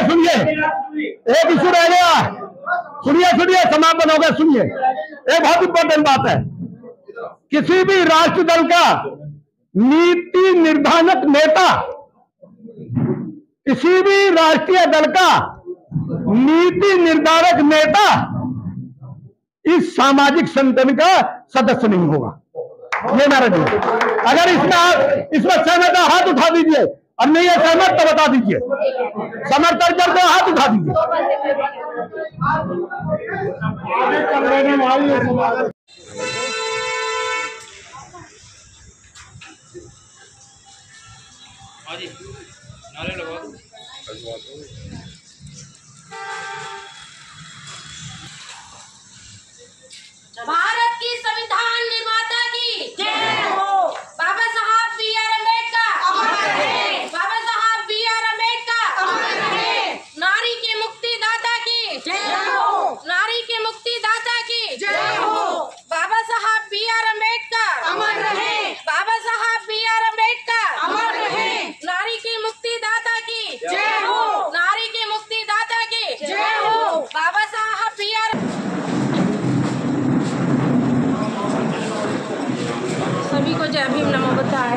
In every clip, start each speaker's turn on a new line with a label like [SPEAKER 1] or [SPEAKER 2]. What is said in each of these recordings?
[SPEAKER 1] सुनिए, एक इशू रह गया। सुनिए, समापन हो गया। सुनिए, एक बहुत इंपॉर्टेंट बात है। किसी भी राष्ट्र दल का नीति निर्धारक नेता, किसी भी राष्ट्रीय दल का नीति निर्धारक नेता इस सामाजिक संगठन का सदस्य नहीं होगा। ये मेरा नहीं। अगर इसमें सहमत है हाथ उठा दीजिए, और नहीं है सहमत तो बता दीजिए। समर्थन करते हो हाथ उठा दीजिए। नारे लगवा दो।
[SPEAKER 2] भारत की संविधान निर्माता की जय हो। बाबा साहब B.R. अम्बेडकर अमर रहे। बाबा साहब B.R. अम्बेडकर अमर रहे। नारी के मुक्तिदाता की जय हो। नारी के मुक्तिदाता की जय हो। बाबा साहब B.R. अम्बेडकर अमर रहे। बाबा साहब B.R. अम्बेडकर अमर रहे। नारी की मुक्तिदाता की जय हो। नारी के मुक्तिदाता की जय हो। बाबा साहब B.R. सभी को जय भीम, नमो बुद्धाय।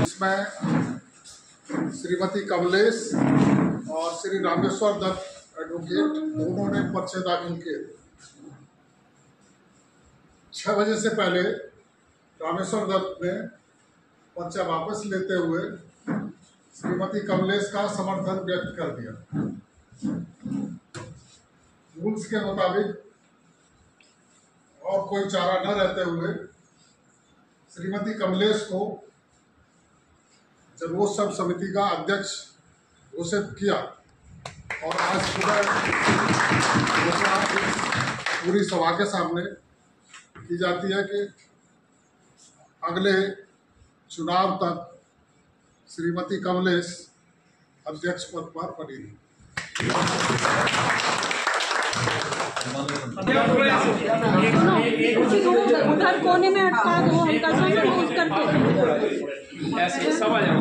[SPEAKER 3] इसमें श्रीमती कमलेश और श्री रामेश्वर दत्त एडवोकेट दोनों ने पर्चे दाखिल किए। 6 बजे से पहले रामेश्वर दत्त ने पर्चा वापस लेते हुए श्रीमती कमलेश का समर्थन व्यक्त कर दिया। रूल्स के मुताबिक और कोई चारा न रहते हुए श्रीमती कमलेश को जन्मोत्सव समिति का अध्यक्ष घोषित किया और आज सुबह घोषणा पूरी सभा के सामने की जाती है कि अगले चुनाव तक श्रीमती कमलेश अध्यक्ष पद पर बनी रही।
[SPEAKER 4] उधर कोने में अटका दो, हल्का सा यूज करके
[SPEAKER 5] ऐसे सब आ जाओ।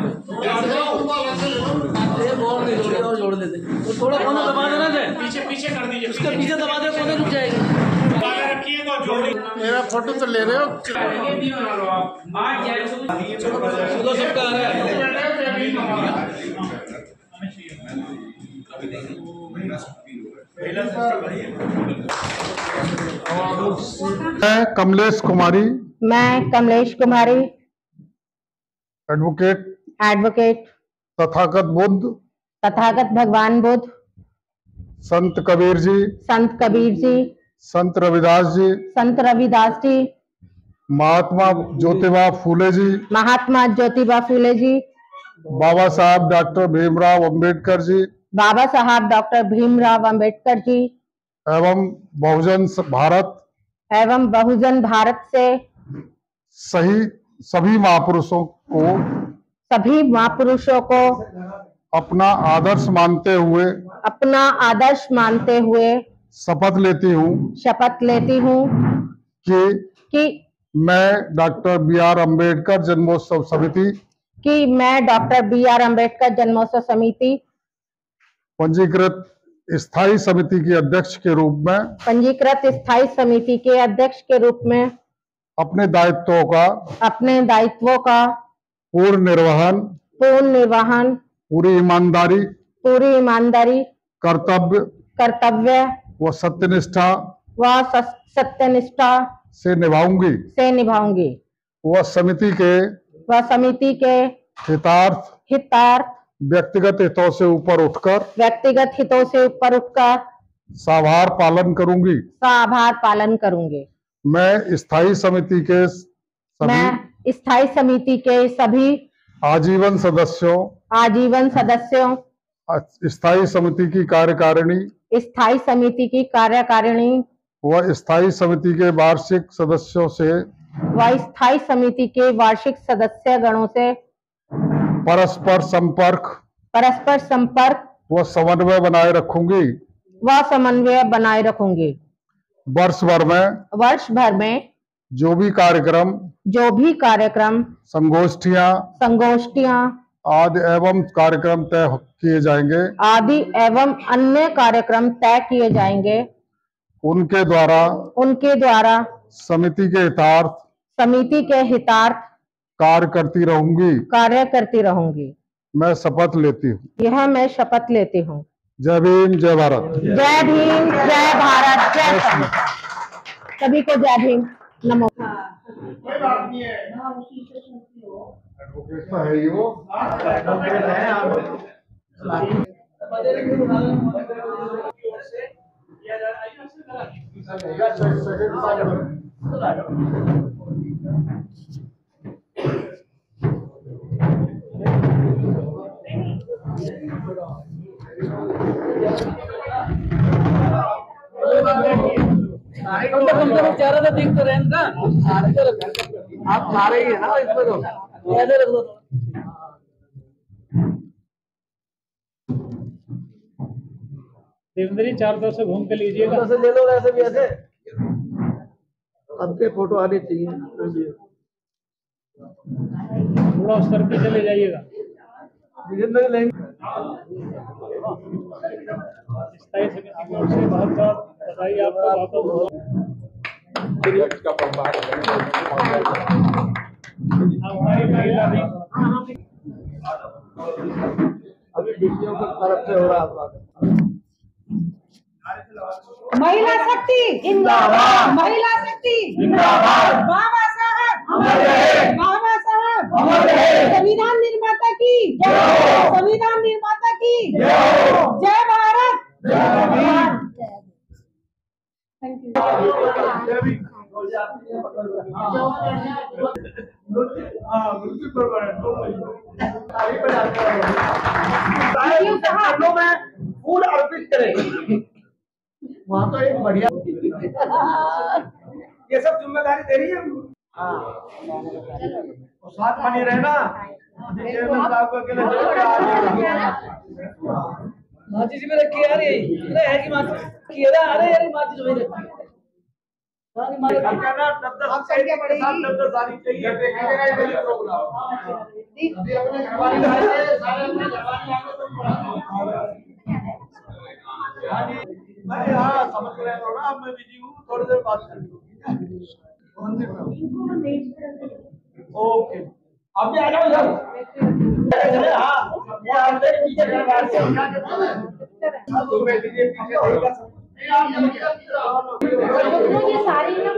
[SPEAKER 5] और जोड़ देते, थोड़ा कोना दबा देना है, पीछे कर दीजिए, उसके पीछे दबा दे, कोने रुक जाएगा।
[SPEAKER 3] मेरा फोटो तो ले रहे हो?
[SPEAKER 5] सबका आ रहा
[SPEAKER 3] है। कमलेश कुमारी,
[SPEAKER 4] मैं कमलेश कुमारी
[SPEAKER 3] एडवोकेट तथागत बुद्ध,
[SPEAKER 4] तथागत भगवान बुद्ध,
[SPEAKER 3] संत कबीर जी, संत रविदास जी, महात्मा ज्योतिबा फूले जी, बाबा साहब डॉक्टर भीमराव अम्बेडकर जी एवं बहुजन भारत से सभी महापुरुषों को अपना आदर्श मानते हुए शपथ लेती हूँ कि मैं डॉक्टर B.R. अम्बेडकर जन्मोत्सव समिति पंजीकृत स्थायी समिति के अध्यक्ष के रूप में अपने दायित्वों का पूर्ण निर्वहन, पूरी ईमानदारी, कर्तव्य व सत्यनिष्ठा से निभाऊंगी। वह समिति के हितार्थ व्यक्तिगत हितों से ऊपर उठकर साभार पालन करूंगी। मैं स्थायी समिति के सभी आजीवन सदस्यों स्थायी समिति की कार्यकारिणी
[SPEAKER 6] स्थायी समिति की कार्यकारिणी
[SPEAKER 3] व स्थायी समिति के वार्षिक सदस्यों से
[SPEAKER 6] व स्थायी समिति के वार्षिक सदस्य गणों से
[SPEAKER 3] परस्पर संपर्क व समन्वय बनाए रखूंगी। वर्ष भर में जो भी कार्यक्रम संगोष्ठियां आदि एवं कार्यक्रम तय किए जाएंगे उनके द्वारा समिति के हितार्थ कार्य करती रहूंगी। मैं शपथ लेती हूँ।
[SPEAKER 6] मैं शपथ लेती हूँ।
[SPEAKER 3] जय भीम, जय भारत।
[SPEAKER 6] जय भीम, जय भारत, जय संविधान। सभी को जय भीम, नमो।
[SPEAKER 5] चेहरा तो दिख तो रहे हैं ना, आप खा रही है ना इसमें तो ऐसे रख दो। देवेंद्र जी 4 से घूम के लीजिएगा, से ले लो ऐसे भी ऐसे। अब के फोटो आनी चाहिए, थोड़ा उस तरफ भी चले जाइएगा। स्थायी समिति की ओर से बहुत बहुत बधाई आपको। हमारी महिला भी अभी डीपीओ की तरफ से हो रहा है।
[SPEAKER 4] महिला शक्ति जिंदाबाद, महिला शक्ति जिंदाबाद। बाबा साहब अमर रहे, बाबा साहब अमर रहे। संविधान निर्माता की जय हो, संविधान निर्माता की जय हो। जय भारत, जय भारत। Thank you.
[SPEAKER 5] फूल अर्पित करें। वहाँ तो एक बढ़िया ये सब जिम्मेदारी दे रही है। साथ बनी रहना। माची जी में रखी यार, यही है कि माची किया था। अरे यार माची जो मेरे हाँ समझ रहे हो ना, मैं बिजी हूँ, थोड़ी देर बात करूँ। ओके अब भी आ जाओ इधर। हाँ
[SPEAKER 2] ये सारी ना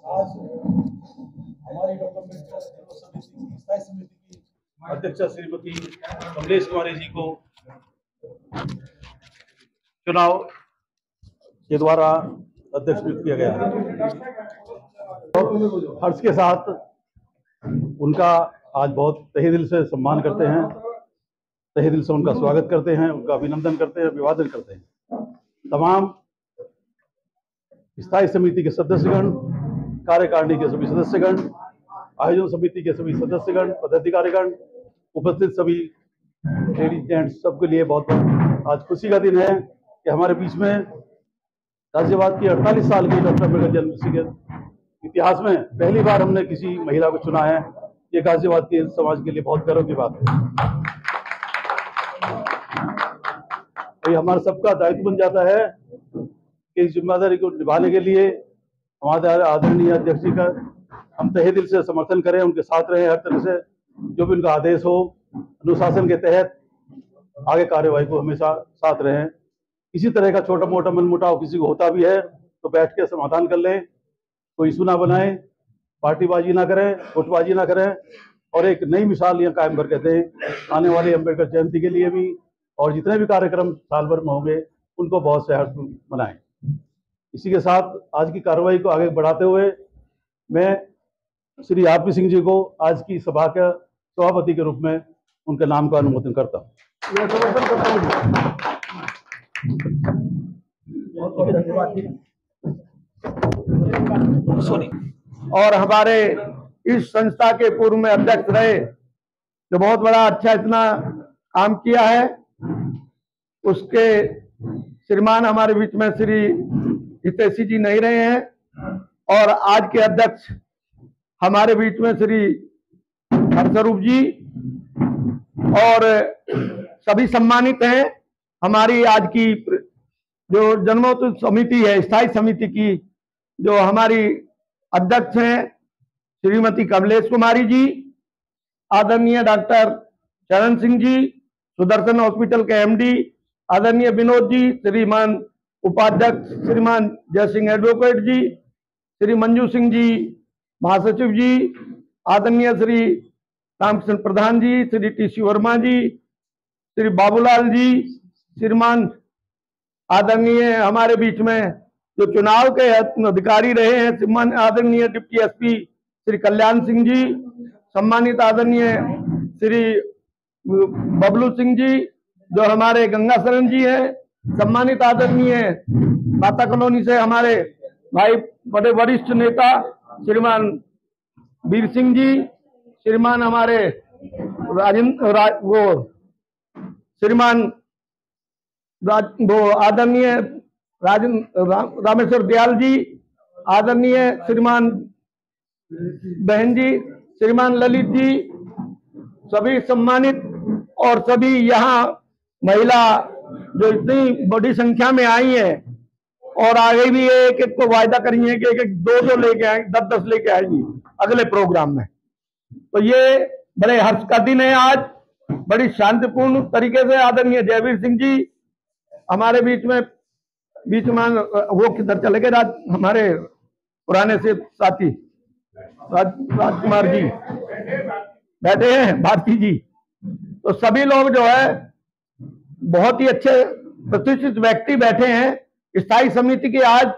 [SPEAKER 7] आज हमारी डॉक्टर अम्बेडकर समिति की स्थायी समिति की अध्यक्षा श्रीमती कमलेश कुमारी जी को चुनाव के द्वारा अध्यक्ष नियुक्त किया गया है। हर्ष के साथ उनका आज बहुत तहे दिल से सम्मान करते हैं, तहे दिल से उनका स्वागत करते हैं, उनका अभिनंदन करते हैं, अभिवादन करते हैं। तमाम स्थायी समिति के सदस्यगण, कार्यकारिणी के सभी सदस्यगण, आयोजन समिति के सभी सदस्यगण, पदाधिकारीगण, उपस्थित सभी लेडीज जेंट्स, सबके लिए बहुत बहुत आज खुशी का दिन है कि हमारे बीच में गाजियाबाद की 48 साल की डॉक्टर अम्बेडकर जन्मशती के इतिहास में पहली बार हमने किसी महिला को चुना है। ये गाजियाबाद के समाज के लिए बहुत गर्व की बात है। ये हमारा सबका दायित्व बन जाता है कि इस जिम्मेदारी को निभाने के लिए हमारे आदरणीय अध्यक्ष जी का हम तहे दिल से समर्थन करें, उनके साथ रहें, हर तरह से जो भी उनका आदेश हो अनुशासन के तहत आगे कार्यवाही को हमेशा साथ रहें। किसी तरह का छोटा मोटा मनमुटाव किसी को होता भी है तो बैठ के समाधान कर लें, कोई इशू ना बनाएं, पार्टीबाजी ना करें, गुटबाजी ना करें और एक नई मिसाल यहाँ कायम करके दें आने वाली अम्बेडकर जयंती के लिए भी, और जितने भी कार्यक्रम साल भर में होंगे उनको बहुत से हर्ष मनाएं। इसी के साथ आज की कार्रवाई को आगे बढ़ाते हुए मैं श्री आरपी सिंह जी को आज की सभा के सभापति के रूप में उनके नाम का अनुमोदन करता हूँ।
[SPEAKER 1] और हमारे इस संस्था के पूर्व में अध्यक्ष रहे, जो बहुत बड़ा अच्छा इतना काम किया है, उसके श्रीमान हमारे बीच में श्री हितैषी जी नहीं रहे हैं, और आज के अध्यक्ष हमारे बीच में श्री हरस्वरूप जी और सभी सम्मानित हैं। हमारी आज की जो जन्मोत्सव समिति है, स्थायी समिति की जो हमारी अध्यक्ष हैं श्रीमती कमलेश कुमारी जी, आदरणीय डॉक्टर चरण सिंह जी, सुदर्शन हॉस्पिटल के एमडी आदरणीय विनोद जी, श्रीमान उपाध्यक्ष श्रीमान जय सिंह एडवोकेट जी, श्री मंजू सिंह जी महासचिव जी, आदरणीय श्री रामकृष्ण प्रधान जी, श्री टीसी वर्मा जी, श्री बाबूलाल जी, श्रीमान आदरणीय हमारे बीच में जो चुनाव के अधिकारी रहे हैं श्रीमान आदरणीय डिप्टी एसपी श्री कल्याण सिंह जी, सम्मानित आदरणीय श्री बबलू सिंह जी जो हमारे गंगा शरण जी हैं, सम्मानित आदरणीय माता कॉलोनी से हमारे भाई बड़े वरिष्ठ नेता श्रीमान वीर सिंह जी, श्रीमान हमारे श्रीमान वो आदरणीय रामेश्वर दयाल जी, आदरणीय श्रीमान बहन जी, श्रीमान ललित जी, सभी सम्मानित और सभी यहाँ महिला जो इतनी बड़ी संख्या में आई है और आगे भी एक एक को वायदा करी है कि एक एक दो लेके आएंगे, 10-10 लेके आएंगी अगले प्रोग्राम में। तो ये बड़े हर्ष का दिन है आज, बड़ी शांतिपूर्ण तरीके से आदरणीय जयवीर सिंह जी हमारे बीच में वो किधर चले गए, हमारे पुराने से साथी राजकुमार जी बैठे हैं, भारती जी, तो सभी लोग जो है बहुत ही अच्छे प्रतिष्ठित व्यक्ति बैठे हैं। स्थायी समिति की आज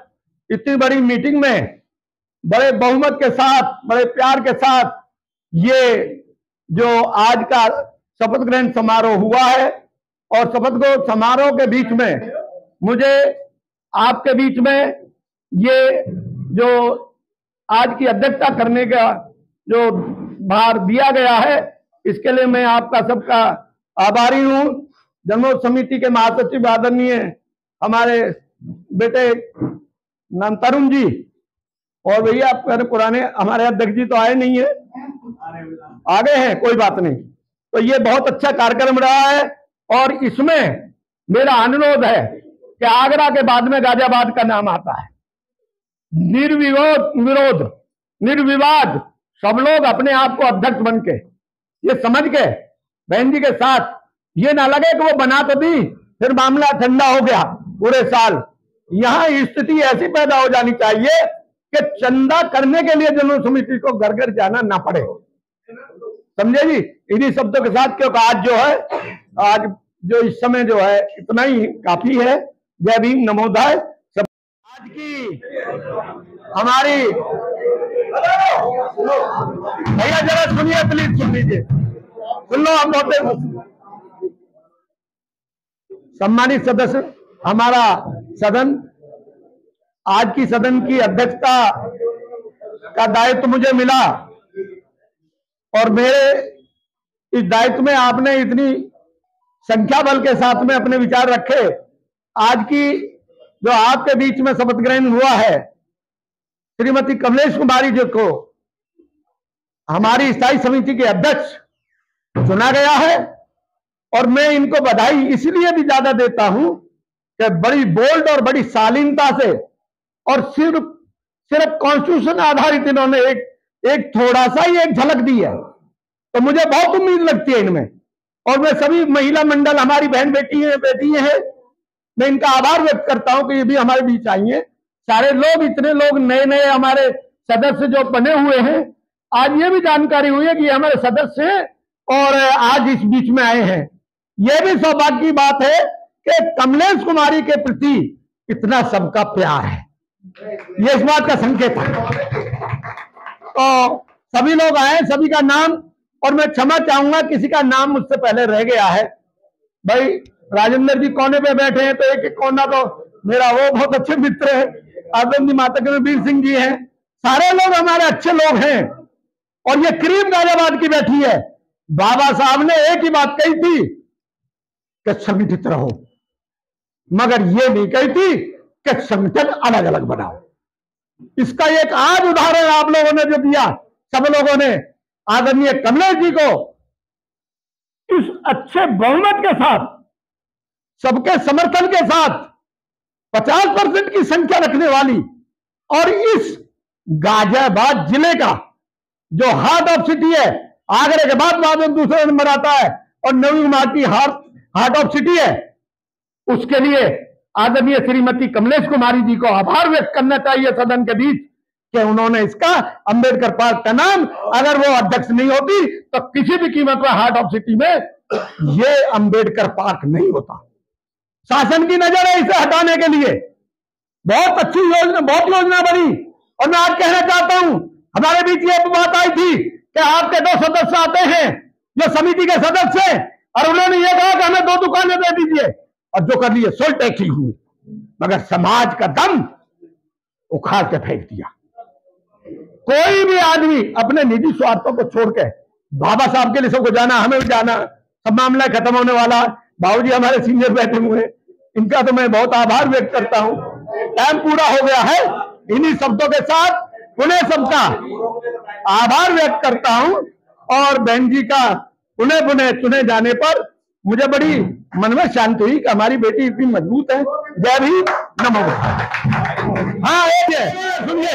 [SPEAKER 1] इतनी बड़ी मीटिंग में बड़े बहुमत के साथ, बड़े प्यार के साथ ये जो आज का शपथ ग्रहण समारोह हुआ है, और शपथ ग्रहण समारोह के बीच में मुझे आपके बीच में ये जो आज की अध्यक्षता करने का जो भार दिया गया है, इसके लिए मैं आपका सबका आभारी हूं। जन्मोत्सव समिति के महासचिव आदरणीय हमारे बेटे नाम तरुण जी, और भैया आप पुराने हमारे अध्यक्ष जी तो आए नहीं है, आ गए हैं, कोई बात नहीं। तो ये बहुत अच्छा कार्यक्रम रहा है, और इसमें मेरा अनुरोध है कि आगरा के बाद में गाजियाबाद का नाम आता है। निर्विवाद सब लोग अपने आप को अध्यक्ष बन के ये समझ के बहन जी के साथ, ये ना लगे कि वो बना तो दी फिर मामला ठंडा हो गया पूरे साल। यहाँ स्थिति ऐसी पैदा हो जानी चाहिए कि चंदा करने के लिए जनरल समिति को घर घर जाना ना पड़े। समझे जी? इन्हीं शब्दों के साथ, क्योंकि आज जो है, आज जो इस समय जो है इतना ही काफी है। जय भीम, नमोदय। सब आज की हमारी, भैया जरा सुनिए, प्लीज सुन लीजिए, सुन लो हम बहुत। सम्मानित सदस्य, हमारा सदन, आज की सदन की अध्यक्षता का दायित्व मुझे मिला और मेरे इस दायित्व में आपने इतनी संख्या बल के साथ में अपने विचार रखे। आज की जो आपके बीच में शपथ ग्रहण हुआ है, श्रीमती कमलेश कुमारी जी को हमारी स्थायी समिति के अध्यक्ष चुना गया है और मैं इनको बधाई इसलिए भी ज्यादा देता हूं कि बड़ी बोल्ड और बड़ी शालीनता से और सिर्फ कॉन्स्टिट्यूशन आधारित इन्होंने एक थोड़ा सा ही एक झलक दी है, तो मुझे बहुत उम्मीद लगती है इनमें। और मैं सभी महिला मंडल, हमारी बहन बेटी हैं, मैं इनका आभार व्यक्त करता हूं कि ये भी हमारे बीच आई हैं। सारे लोग, इतने लोग नए नए हमारे सदस्य जो बने हुए हैं, आज ये भी जानकारी हुई है कि ये हमारे सदस्य हैं और आज इस बीच में आए हैं। ये भी सौभाग्य की बात है कि कमलेश कुमारी के प्रति इतना सबका प्यार है, ये इस बात का संकेत है। तो सभी लोग आए, सभी का नाम, और मैं क्षमा चाहूंगा किसी का नाम मुझसे पहले रह गया है। भाई राजेंद्र जी कोने पे बैठे हैं, तो एक कोना तो मेरा वो बहुत अच्छे मित्र है, आदरणीय माता के वीर सिंह जी हैं। सारे लोग हमारे अच्छे लोग हैं और ये क्रीम गाजियाबाद की बैठी है। बाबा साहब ने एक ही बात कही थी कि संगठित रहो, मगर ये नहीं कही थी कि संगठन अलग अलग बनाओ। इसका एक आज उदाहरण आप लोगों ने जो दिया, सब लोगों ने आदरणीय कमलेश जी को इस अच्छे बहुमत के साथ, सबके समर्थन के साथ 50% की संख्या रखने वाली और इस गाजियाबाद जिले का जो हार्ट ऑफ सिटी है, आगरे के बाद दूसरे नंबर आता है और नवी माटी हार्ट ऑफ सिटी है, उसके लिए आदरणीय श्रीमती कमलेश कुमारी जी को आभार व्यक्त करना चाहिए सदन के बीच कि उन्होंने इसका अंबेडकर पार्क का नाम, अगर वो अध्यक्ष नहीं होती तो किसी भी कीमत पर हार्ट ऑफ सिटी में ये अंबेडकर पार्क नहीं होता। शासन की नजर है इसे हटाने के लिए, बहुत अच्छी योजना, बहुत योजना बनी। और मैं आज कहना चाहता हूं, हमारे बीच ये बात आई थी कि आपके 2 सदस्य आते हैं जो समिति के सदस्य हैं और उन्होंने ये कहा कि हमें 2 दुकानें दे दीजिए, और जो कर लिए सो टैक्सी हुई, मगर समाज का दम उखाड़ के फेंक दिया। कोई भी आदमी अपने निजी स्वार्थों को छोड़ के, बाबा साहब के लिए सबको जाना, हमें भी जाना, सब मामला खत्म होने वाला। बाबूजी हमारे सीनियर बैठे हुए हैं, इनका तो मैं बहुत आभार व्यक्त करता हूं। टाइम पूरा हो गया है, इन्हीं शब्दों के साथ पुनः सबका आभार व्यक्त करता हूं और बहन जी का पुनः चुने जाने पर मुझे बड़ी मन में शांति हुई कि हमारी बेटी इतनी मजबूत है। जय भीम, नमो। हाँ, एक है, सुनिए,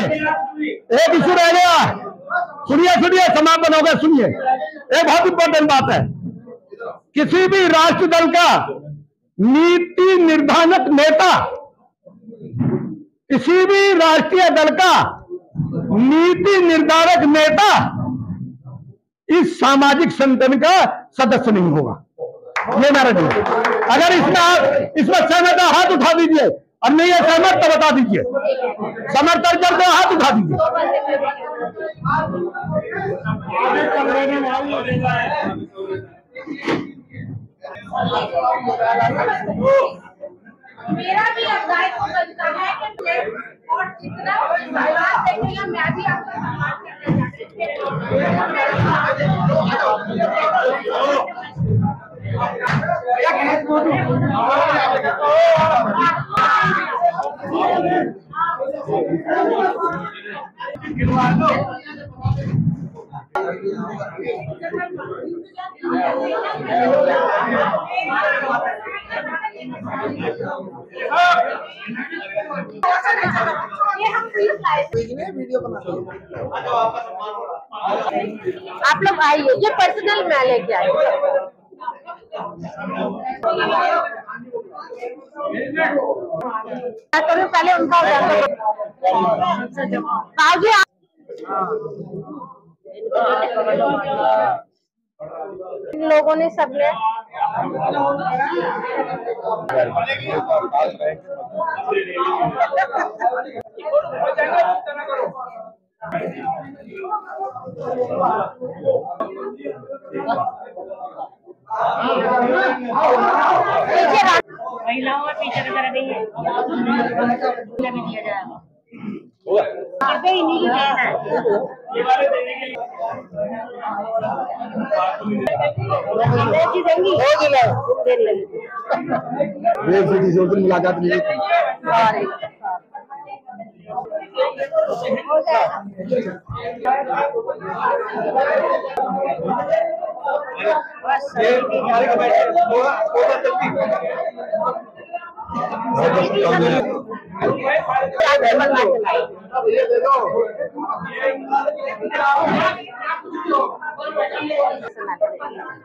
[SPEAKER 1] एक इशू रह गया, सुनिए, समापन होगा। सुनिए, एक बहुत इंपॉर्टेंट बात है, किसी भी राष्ट्र दल का नीति निर्धारक नेता, किसी भी राष्ट्रीय दल का नीति निर्धारक नेता इस सामाजिक संगठन का सदस्य नहीं होगा। ये मेरा नहीं। अगर इसमें सहमत है हाथ उठा दीजिए, और नहीं है सहमत तो बता दीजिए। समर्थन करते हाथ उठा दीजिए।
[SPEAKER 2] मेरा भी अब दायित्व बनता है कि और जितना समाज देखेगा मैं भी आपका सम्मान
[SPEAKER 6] आप लोग आइए, ये पर्सनल मैं लेके आई। करो, पहले उनका हो जाता। राव जी इन लोगों ने सबने
[SPEAKER 8] महिलाओं में पीछे की तरह नहीं है, भी दिया जाएगा।
[SPEAKER 1] मुलाकात नहीं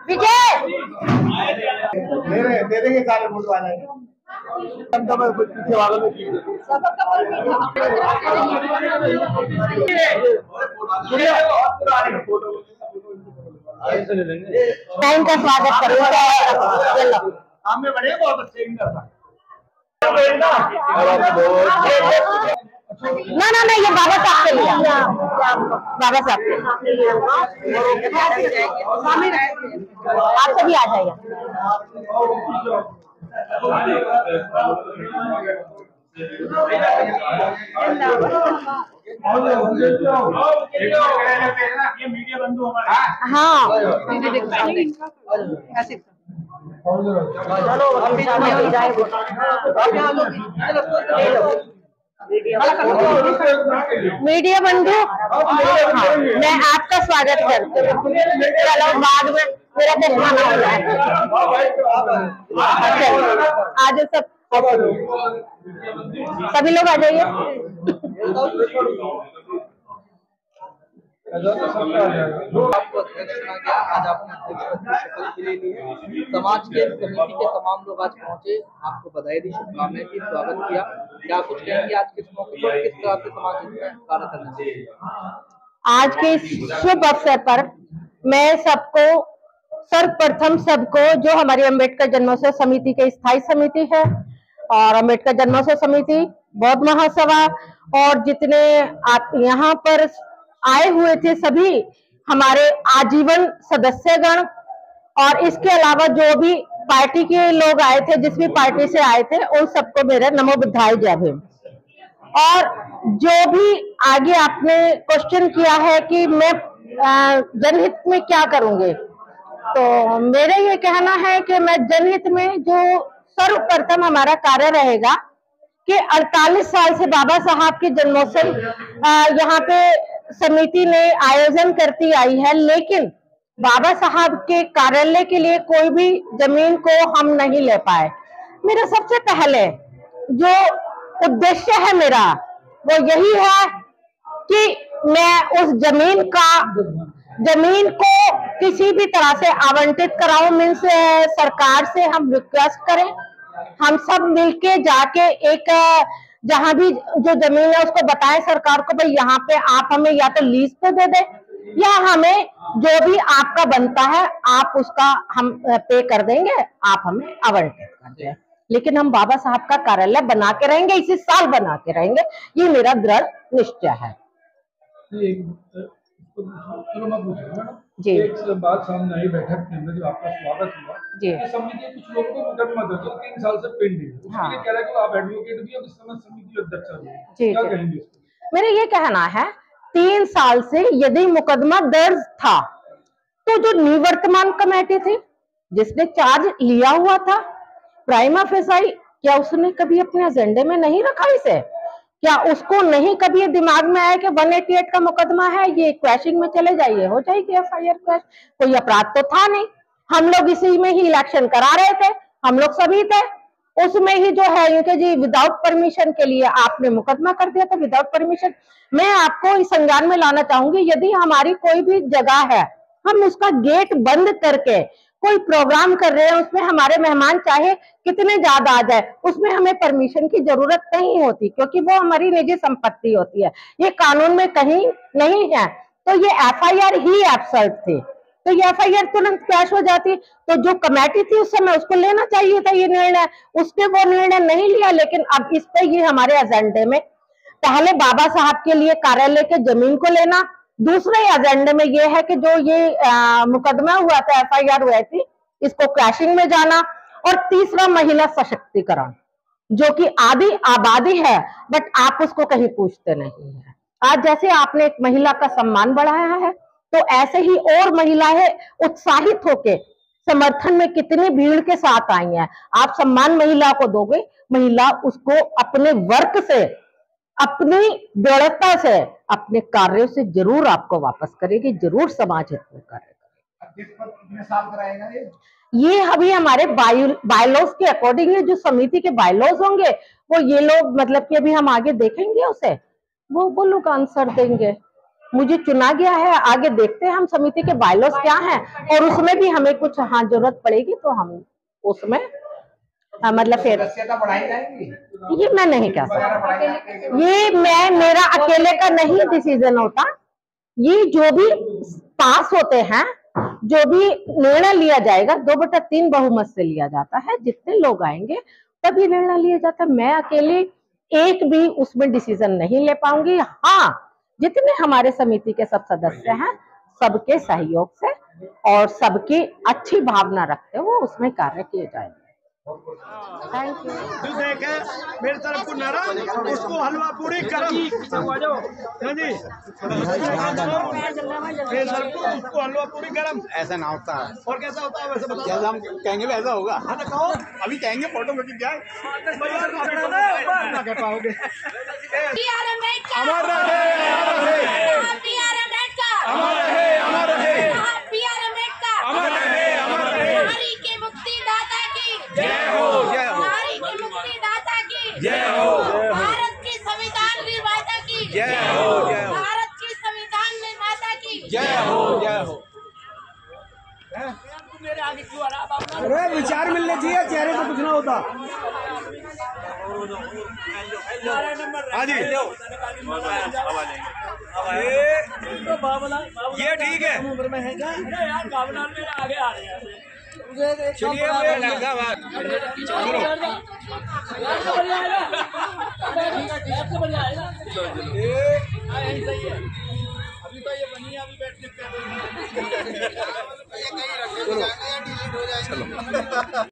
[SPEAKER 6] विजय
[SPEAKER 1] दे देंगे सारे वोट वाले।
[SPEAKER 6] मैं इनका स्वागत करूँगा।
[SPEAKER 1] सामने बढ़े बहुत अच्छे
[SPEAKER 6] ना ये बाबा साहब के लिए, बाबा साहब के आप सभी आ जाइए। हाँ मीडिया बंधु, हाँ, मैं आपका स्वागत करती हूँ। चलो बाद में मेरा चश्मा ना हो जाए। आज सभी लोग आ जाइए।
[SPEAKER 5] आपको अध्यक्ष चुना गया, आज आपने अध्यक्ष पद की शपथ भी ले ली है। समाज के समिति के तमाम लोग आज पहुंचे, आपको बधाई दी, शुभकामनाएं की, स्वागत किया। क्या कुछ कहेंगे आज किस मौके पर, किस तरह से समाज में कार्य करना चाहिए?
[SPEAKER 6] आज के इस शुभ अवसर पर मैं सबको सर्वप्रथम जो हमारी अम्बेडकर जन्मोत्सव समिति की स्थायी समिति है और अम्बेडकर जन्मोत्सव समिति बौद्ध महासभा और जितने आप यहाँ पर आए हुए थे सभी हमारे आजीवन सदस्यगण और इसके अलावा जो भी पार्टी के लोग आए थे, जिस भी पार्टी से आए थे, उन सबको मेरा नमो बुद्धाय जय भीम। और जो भी आगे आपने क्वेश्चन किया है कि मैं जनहित में क्या करूंगी, तो मेरा ये कहना है कि मैं जनहित में जो सर्वप्रथम हमारा कार्य रहेगा कि 48 साल से बाबा साहब के जन्मोत्सव यहाँ पे समिति ने आयोजन करती आई है, लेकिन बाबा साहब के कार्यालय के लिए कोई भी जमीन को हम नहीं ले पाए। मेरा सबसे पहले जो उद्देश्य है मेरा वो यही है कि मैं उस जमीन को किसी भी तरह से आवंटित कराऊं। मीन्स सरकार से हम रिक्वेस्ट करें, हम सब मिलके जाके एक जहां भी जो जमीन है उसको बताएं सरकार को, भाई यहाँ पे आप हमें या तो लीज पे दे दें या हमें जो भी आपका बनता है आप उसका हम पे कर देंगे, आप हमें आवंटित कर दें। लेकिन हम बाबा साहब का कार्यालय बना के रहेंगे, इसी साल बना के रहेंगे, ये मेरा दृढ़ निश्चय है। जी
[SPEAKER 9] एक बात सामने आई बैठक के अंदर जो आपका स्वागत हुआ
[SPEAKER 6] जी,
[SPEAKER 9] समिति कुछ लोगों को मुकदमा दर्ज 3 साल से पेंडिंग है, उसके लिए कह रहा है कि आप एडवोकेट भी और इस समय समिति अध्यक्ष हैं, क्या कहेंगे?
[SPEAKER 6] मेरा ये कहना है 3 साल से यदि मुकदमा दर्ज था तो जो निवर्तमान कमेटी थी जिसने चार्ज लिया हुआ था प्राइमा फेसाई, क्या उसने कभी अपने एजेंडे में नहीं रखा इसे? क्या उसको नहीं कभी दिमाग में आया कि 188 का मुकदमा है, ये क्वैशिंग में चले जाइए, हो जाएगी FIR क्वैश, कोई अपराध तो था नहीं। हम लोग इसी में ही इलेक्शन करा रहे थे, हम लोग सभी थे उसमें ही जो है ये कि जी विदाउट परमिशन के लिए आपने मुकदमा कर दिया था, विदाउट परमिशन। मैं आपको इस संज्ञान में लाना चाहूंगी, यदि हमारी कोई भी जगह है हम उसका गेट बंद करके कोई प्रोग्राम कर रहे हैं, उसमें हमारे मेहमान चाहे कितने ज्यादा आ जाए, उसमें हमें परमिशन की जरूरत नहीं होती, क्योंकि वो हमारी निजी संपत्ति होती है। ये कानून में कहीं नहीं है। तो ये FIR ही एब्सर्ड थी, तो ये FIR तुरंत क्रैश हो जाती। तो जो कमेटी थी उस समय, उसको लेना चाहिए था ये निर्णय, उसने वो निर्णय नहीं लिया। लेकिन अब इस पे ये हमारे एजेंडे में पहले बाबा साहब के लिए कार्यालय के जमीन को लेना, दूसरे एजेंडे में ये है कि जो ये मुकदमा हुआ था, FIR हुई थी, इसको क्रैशिंग में जाना, और तीसरा महिला सशक्तिकरण, जो कि आधी आबादी है बट आप उसको कहीं पूछते नहीं है। आज जैसे आपने एक महिला का सम्मान बढ़ाया है, तो ऐसे ही और महिलाएं उत्साहित होके समर्थन में कितनी भीड़ के साथ आई हैं। आप सम्मान महिला को दोगे, महिला उसको अपने वर्क से, अपनी दृढ़ता से, अपने कार्यों से जरूर आपको वापस करेगी, जरूर समाज हित में करेगा। ये अभी हमारे बायलॉज के अकॉर्डिंग है, जो समिति के बायलॉज होंगे वो ये लोग, मतलब कि अभी हम आगे देखेंगे उसे, वो लोग आंसर देंगे। मुझे चुना गया है, आगे देखते हैं हम समिति के बायलॉज क्या हैं, और उसमें भी हमें कुछ जरूरत पड़ेगी तो हम उसमें मतलब फिर बढ़ाई जाएगी। ये मैं नहीं कह सकता, ये मेरा अकेले का नहीं डिसीजन होता। ये जो भी पास होते हैं, जो भी निर्णय लिया जाएगा, 2/3 बहुमत से लिया जाता है। जितने लोग आएंगे तभी निर्णय लिया जाता है। मैं अकेले एक भी उसमें डिसीजन नहीं ले पाऊंगी। हाँ, जितने हमारे समिति के सब सदस्य हैं, सबके सहयोग से और सबकी अच्छी भावना रखते हुए उसमें कार्य किए जाएंगे। Thank you.
[SPEAKER 1] देखे मेरी तरफ को नारा, उसको हलवा पूरी गरम, हाँ जी, उसको हलवा पूरी गरम। ऐसा ना होता है। और कैसा होता है वैसे बताओ। जैसा हम कहेंगे वैसा होगा। हाँ तो कहो, अभी कहेंगे फोटो में क्या ना कह पाओगे। अमर रहे, अमर रहे, अमर रहे, अमर रहे, अमर रहे, अमर रहे।
[SPEAKER 2] नारी के मुक्तिदाता की
[SPEAKER 1] जय हो, जय हो।
[SPEAKER 2] नारी के मुक्तिदाता की
[SPEAKER 1] जय हो,
[SPEAKER 2] भारत की संविधान निर्माता की
[SPEAKER 1] जय हो, जय हो।
[SPEAKER 2] भारत की संविधान निर्माता की
[SPEAKER 1] जय हो, जय हो। अरे विचार मिलने चाहिए, चेहरे से कुछ ना होता। हाँ जी, ये ठीक है। चलिए अभी तो ये बनी, अभी बैठ सकते हैं।